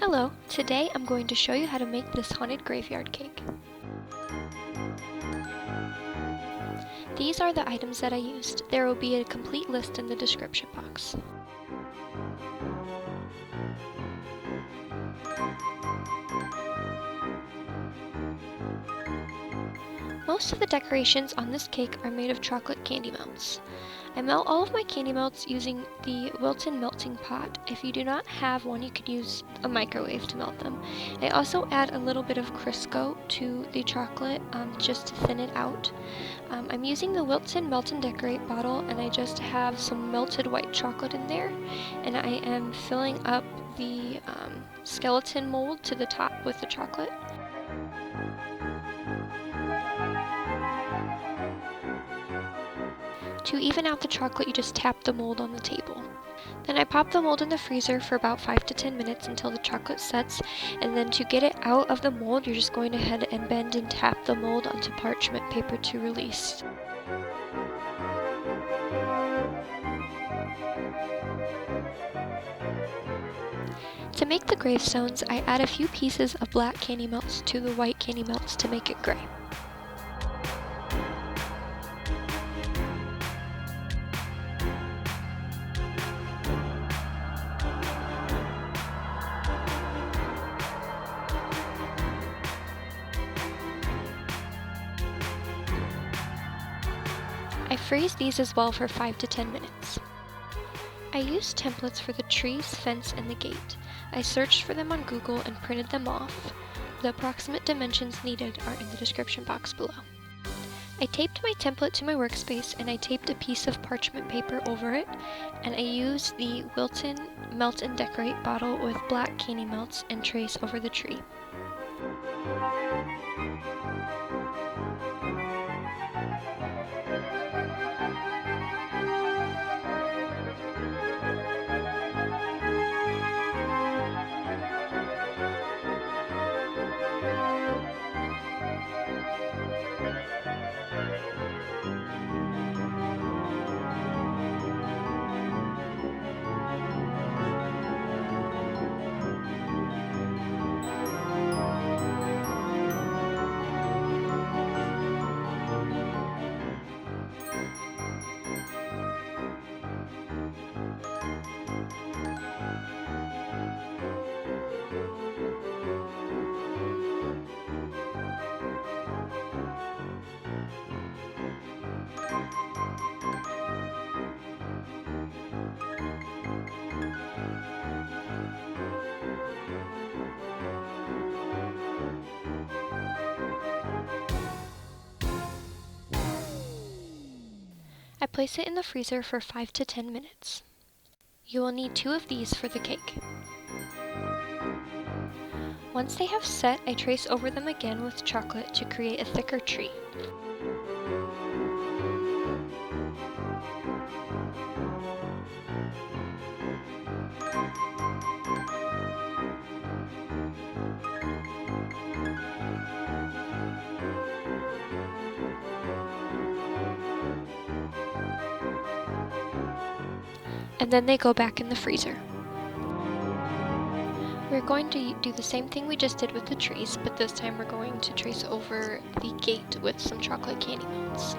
Hello, today I'm going to show you how to make this haunted graveyard cake. These are the items that I used. There will be a complete list in the description box. Most of the decorations on this cake are made of chocolate candy melts. I melt all of my candy melts using the Wilton Melting Pot. If you do not have one, you could use a microwave to melt them. I also add a little bit of Crisco to the chocolate just to thin it out. I'm using the Wilton Melt-N-Decorate bottle, and I just have some melted white chocolate in there, and I am filling up the skeleton mold to the top with the chocolate. To even out the chocolate, you just tap the mold on the table. Then I pop the mold in the freezer for about 5 to 10 minutes until the chocolate sets, and then to get it out of the mold, you're just going ahead and bend and tap the mold onto parchment paper to release. To make the gravestones, I add a few pieces of black candy melts to the white candy melts to make it gray. I freeze these as well for 5 to 10 minutes. I used templates for the trees, fence, and the gate. I searched for them on Google and printed them off. The approximate dimensions needed are in the description box below. I taped my template to my workspace, and I taped a piece of parchment paper over it, and I used the Wilton Melt-N-Decorate bottle with black candy melts and trace over the tree. I place it in the freezer for 5 to 10 minutes. You will need 2 of these for the cake. Once they have set, I trace over them again with chocolate to create a thicker tree. And then they go back in the freezer. We're going to do the same thing we just did with the trees, but this time we're going to trace over the gate with some chocolate candy melts.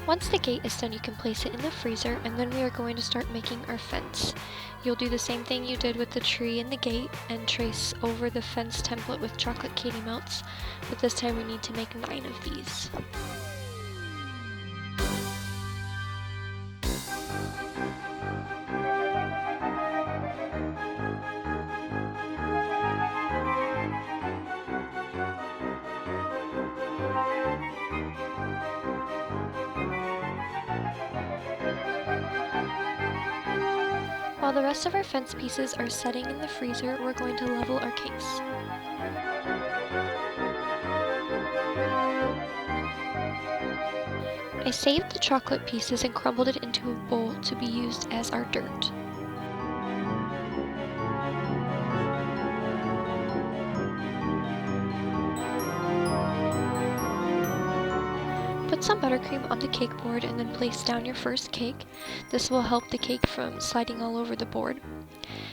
Once the gate is done, you can place it in the freezer, and then we are going to start making our fence. You'll do the same thing you did with the tree and the gate and trace over the fence template with chocolate candy melts, but this time we need to make 9 of these. While the rest of our fence pieces are setting in the freezer, we're going to level our case. I saved the chocolate pieces and crumbled it into a bowl to be used as our dirt. Put some buttercream on the cake board and then place down your first cake. This will help the cake from sliding all over the board.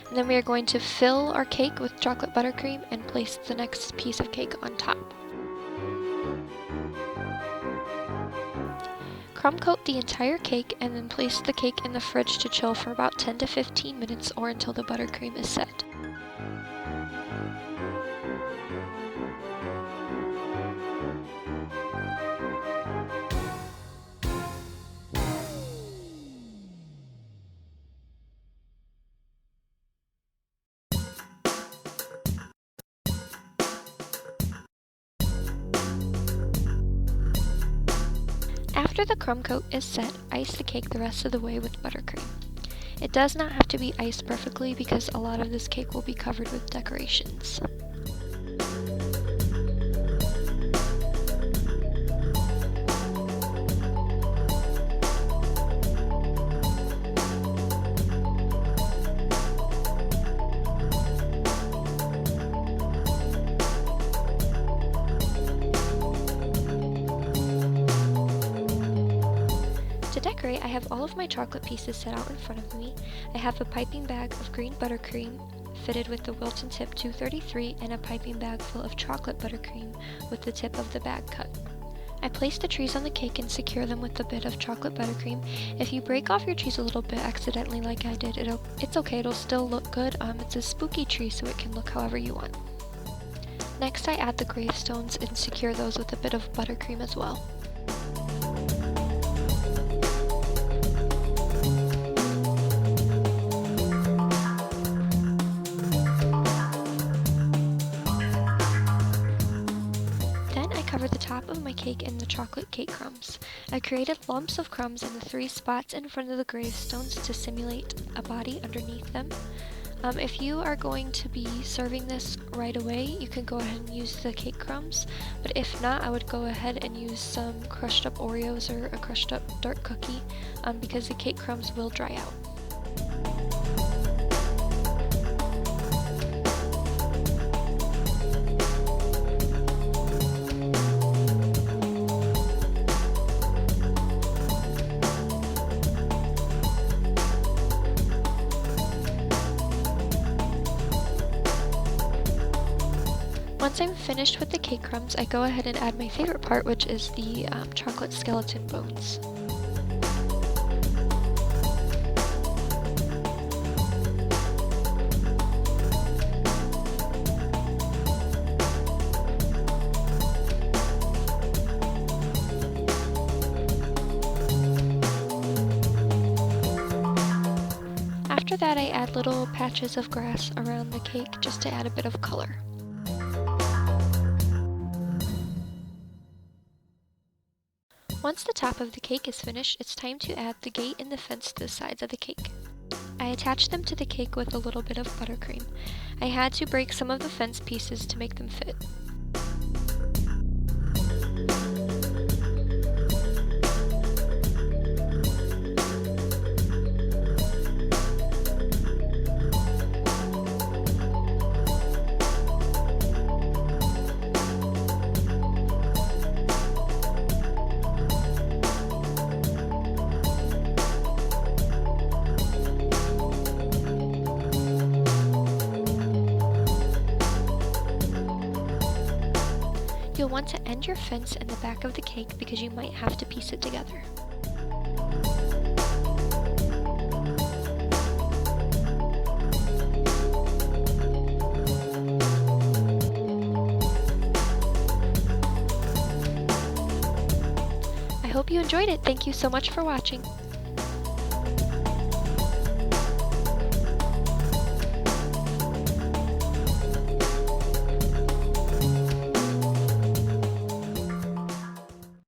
And then we are going to fill our cake with chocolate buttercream and place the next piece of cake on top. Crumb coat the entire cake and then place the cake in the fridge to chill for about 10 to 15 minutes or until the buttercream is set. After the crumb coat is set, ice the cake the rest of the way with buttercream. It does not have to be iced perfectly because a lot of this cake will be covered with decorations. To decorate, I have all of my chocolate pieces set out in front of me. I have a piping bag of green buttercream fitted with the Wilton tip 233 and a piping bag full of chocolate buttercream with the tip of the bag cut. I place the trees on the cake and secure them with a bit of chocolate buttercream. If you break off your trees a little bit accidentally like I did, it's okay, it'll still look good. It's a spooky tree so it can look however you want. Next I add the gravestones and secure those with a bit of buttercream as well. Cover the top of my cake in the chocolate cake crumbs. I created lumps of crumbs in the 3 spots in front of the gravestones to simulate a body underneath them. If you are going to be serving this right away, you can go ahead and use the cake crumbs, but if not, I would go ahead and use some crushed up Oreos or a crushed up dark cookie because the cake crumbs will dry out. Once I'm finished with the cake crumbs, I go ahead and add my favorite part, which is the chocolate skeleton bones. After that, I add little patches of grass around the cake just to add a bit of color. Once the top of the cake is finished, it's time to add the gate and the fence to the sides of the cake. I attached them to the cake with a little bit of buttercream. I had to break some of the fence pieces to make them fit. You'll want to end your fence in the back of the cake because you might have to piece it together. hope you enjoyed it. Thank you so much for watching.